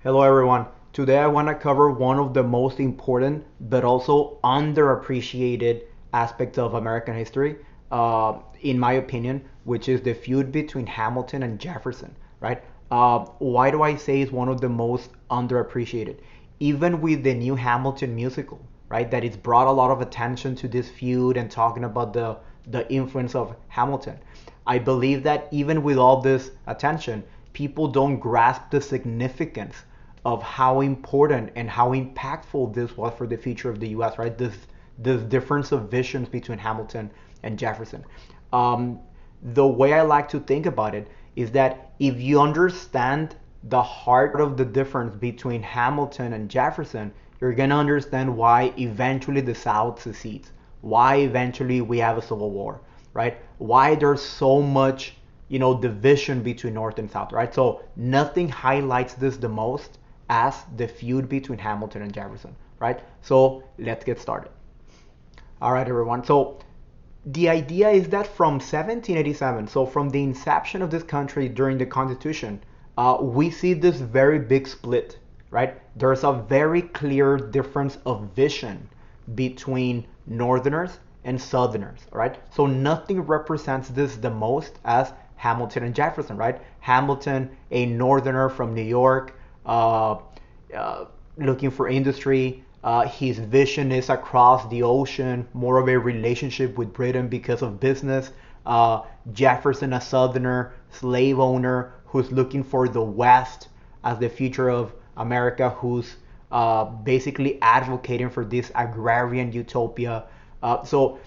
Hello everyone. Today I want to cover one of the most important but also underappreciated aspects of American history, in my opinion, which is the feud between Hamilton and Jefferson, right? Why do I say it's one of the most underappreciated? Even with the new Hamilton musical, right, that it's brought a lot of attention to this feud and talking about the influence of Hamilton. I believe that even with all this attention, people don't grasp the significance of how important and how impactful this was for the future of the U.S. Right? This difference of visions between Hamilton and Jefferson. Um, the way I like to think about it is that if you understand the heart of the difference between Hamilton and Jefferson, you're gonna understand why eventually the South secedes, why eventually we have a civil war, right? Why there's so much, division between North and South, right? So nothing highlights this the most as the feud between Hamilton and Jefferson, right? So let's get started. All right, everyone. So the idea is that from 1787, so from the inception of this country during the Constitution, we see this very big split, right? There's a very clear difference of vision between Northerners and Southerners, right? So nothing represents this the most as Hamilton and Jefferson, right? Hamilton, a Northerner from New York, uh, looking for industry. His vision is across the ocean, more of a relationship with Britain because of business. Jefferson, a Southerner, slave owner who's looking for the West as the future of America, who's basically advocating for this agrarian utopia. So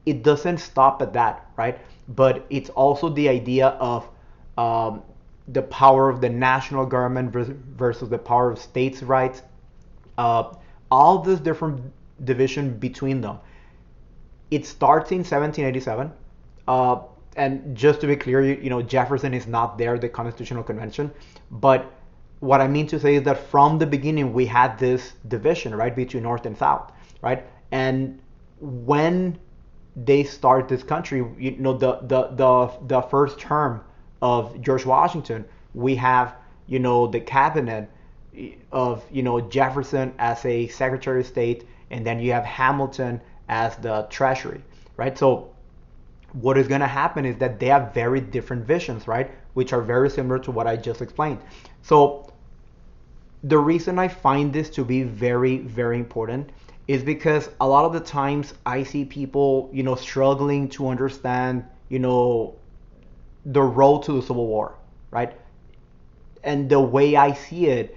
it doesn't stop at that, right? But it's also the idea of um, the power of the national government versus the power of states' rights. Uh, all this different division between them. It starts in 1787. Uh, and just to be clear, Jefferson is not there, the Constitutional Convention. But what I mean to say is that from the beginning, we had this division, right, between North and South, right? And when they start this country, the first term of George Washington, we have, the cabinet of, Jefferson as a Secretary of State, and then you have Hamilton as the Treasury, right? So what is going to happen is that they have very different visions, right? Which are very similar to what I just explained. So the reason I find this to be very, very important is because a lot of the times I see people, struggling to understand, the road to the Civil War, right? And the way I see it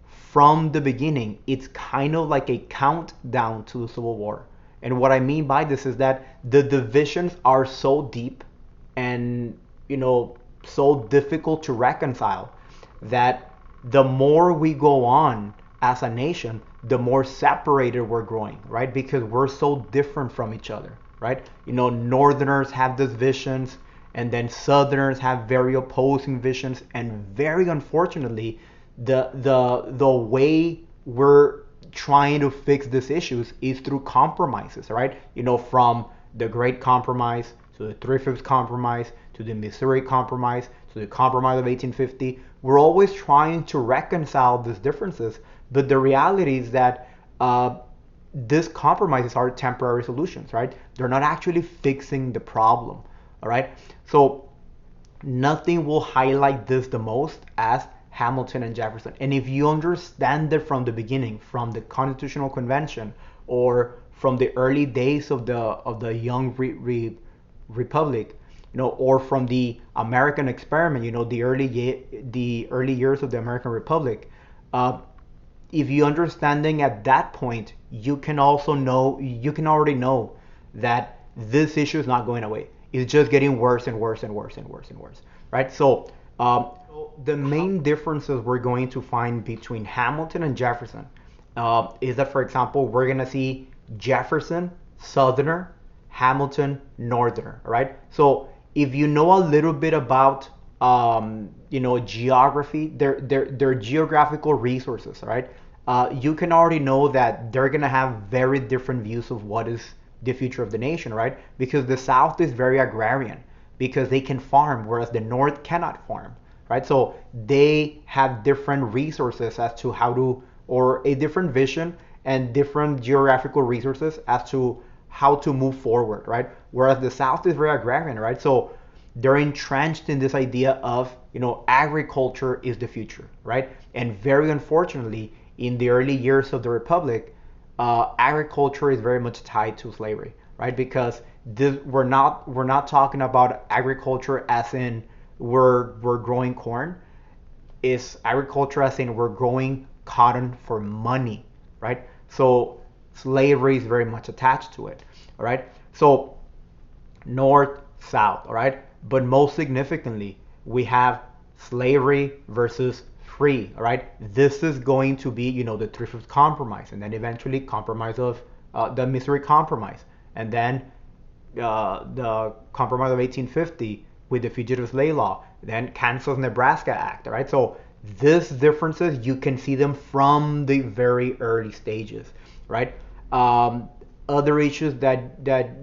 from the beginning, it's kind of like a countdown to the Civil War. And what I mean by this is that the divisions are so deep and, so difficult to reconcile that the more we go on as a nation, the more separated we're growing, right? Because we're so different from each other, right? Northerners have these visions, and then Southerners have very opposing visions, and very unfortunately, the way we're trying to fix these issues is through compromises, right? From the Great Compromise to the Three-Fifths Compromise to the Missouri Compromise to the Compromise of 1850. We're always trying to reconcile these differences, but the reality is that these compromises are temporary solutions, right? They're not actually fixing the problem, all right? So nothing will highlight this the most as Hamilton and Jefferson. And if you understand it from the beginning, from the Constitutional Convention, or from the early days of the young republic, or from the American experiment, the early years of the American Republic, uh, if you understanding at that point, you can already know that this issue is not going away. It's just getting worse and worse and worse and worse and worse, right? So the main differences we're going to find between Hamilton and Jefferson is that, for example, we're gonna see Jefferson Southerner, Hamilton Northerner, right? So if you know a little bit about geography, their geographical resources, right? You can already know that they're gonna have very different views of what is the future of the nation, right? Because the South is very agrarian because they can farm, whereas the North cannot farm, right? So they have different resources as to how to, or a different vision and different geographical resources as to how to move forward, right? Whereas the South is very agrarian, right? So they're entrenched in this idea of, agriculture is the future, right? And very unfortunately, in the early years of the Republic, agriculture is very much tied to slavery, right? Because we're not talking about agriculture as in we're growing corn. Is agriculture as in we're growing cotton for money, right? So slavery is very much attached to it, all right? So north, south, all right? But most significantly, we have slavery versus free, all right? This is going to be, the Thrift Compromise, and then eventually compromise of the Missouri Compromise, and then the Compromise of 1850 with the Fugitive Slave Law, then Kansas-Nebraska Act, all right? So these differences, you can see them from the very early stages, right? Other issues that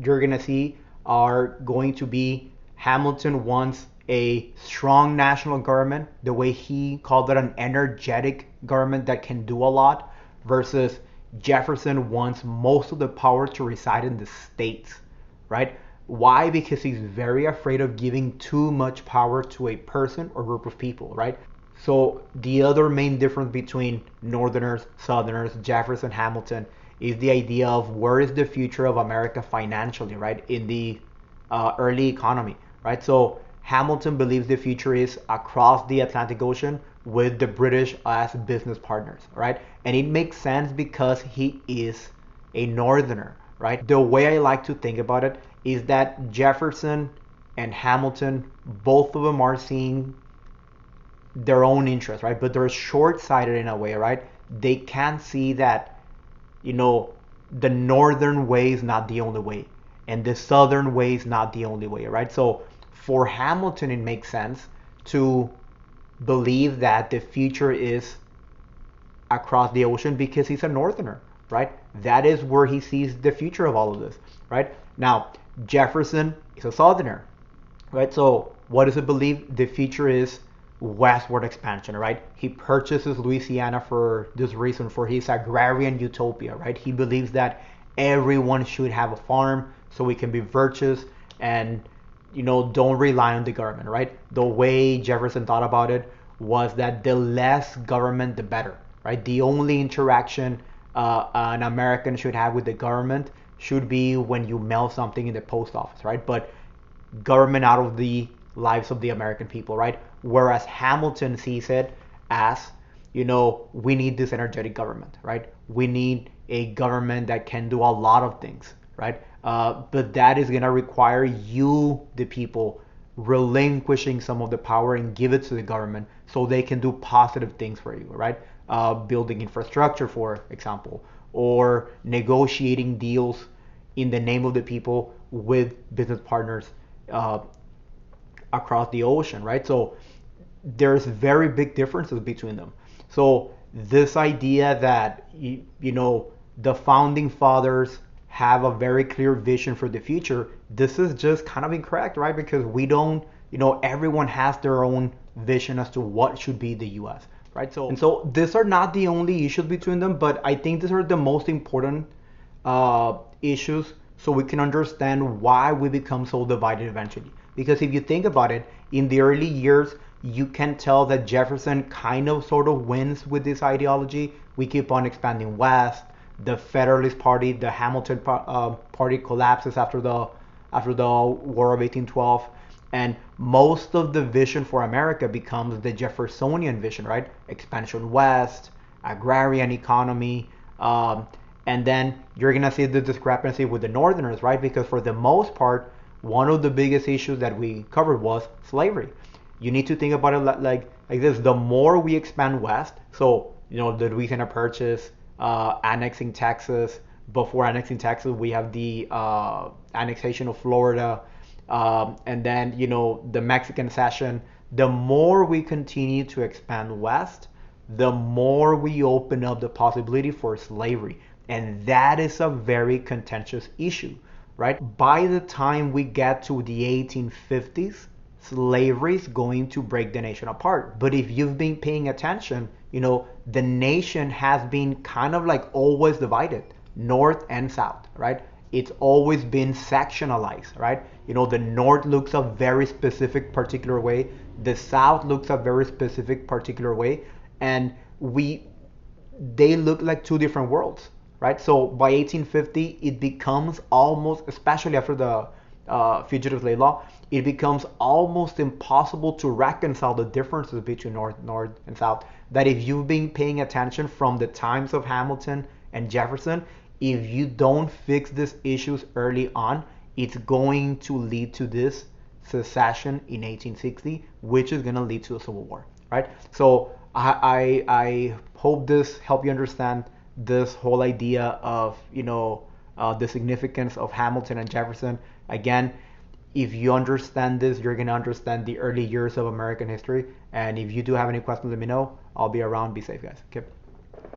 you're gonna see are going to be Hamilton wants a strong national government, the way he called it, an energetic government that can do a lot, versus Jefferson wants most of the power to reside in the states, right? Why? Because he's very afraid of giving too much power to a person or group of people, right? So the other main difference between Northerners, Southerners, Jefferson, Hamilton is the idea of where is the future of America financially, right? In the early economy, right? So Hamilton believes the future is across the Atlantic Ocean with the British as business partners, right? And it makes sense because he is a Northerner, right? The way I like to think about it is that Jefferson and Hamilton, both of them are seeing their own interests, right? But they're short-sighted in a way, right? They can't see that, the northern way is not the only way, and the southern way is not the only way, right? So for Hamilton, it makes sense to believe that the future is across the ocean because he's a northerner, right? That is where he sees the future of all of this, right? Now, Jefferson is a southerner, right? So what does he believe the future is? Westward expansion, right? He purchases Louisiana for this reason, for his agrarian utopia, right? He believes that everyone should have a farm so we can be virtuous and, don't rely on the government, right? The way Jefferson thought about it was that the less government, the better, right? The only interaction an American should have with the government should be when you mail something in the post office, right? But government out of the lives of the American people, right? Whereas Hamilton sees it as, we need this energetic government, right? We need a government that can do a lot of things, right? But that is going to require you, the people, relinquishing some of the power and give it to the government so they can do positive things for you, right? Building infrastructure, for example, or negotiating deals in the name of the people with business partners across the ocean, right? So there's very big differences between them. So this idea that the founding fathers have a very clear vision for the future, this is just kind of incorrect, right? Because we don't, everyone has their own vision as to what should be the US, right? So these are not the only issues between them, but I think these are the most important issues so we can understand why we become so divided eventually. Because if you think about it, in the early years, you can tell that Jefferson kind of sort of wins with this ideology. We keep on expanding west. The Federalist Party, the Hamilton Party collapses after the War of 1812, and most of the vision for America becomes the Jeffersonian vision, right? Expansion west, agrarian economy, and then you're gonna see the discrepancy with the Northerners, right? Because for the most part, one of the biggest issues that we covered was slavery. You need to think about it like this: the more we expand west, so the Louisiana Purchase, annexing Texas. Before annexing Texas, we have the annexation of Florida, and then the Mexican cession. The more we continue to expand west, the more we open up the possibility for slavery, and that is a very contentious issue, right? By the time we get to the 1850s, slavery is going to break the nation apart. But if you've been paying attention, the nation has been kind of like always divided, north and south, right? It's always been sectionalized, right? The north looks a very specific particular way, the south looks a very specific particular way, and they look like two different worlds, right? So by 1850, it becomes almost, especially after the fugitive slave law, it becomes almost impossible to reconcile the differences between north and south. That if you've been paying attention from the times of Hamilton and Jefferson, if you don't fix these issues early on, it's going to lead to this secession in 1860, which is going to lead to a civil war, right? So I hope this helped you understand this whole idea of the significance of Hamilton and Jefferson. Again, if you understand this, you're gonna understand the early years of American history. And if you do have any questions, let me know. I'll be around. Be safe, guys. Okay.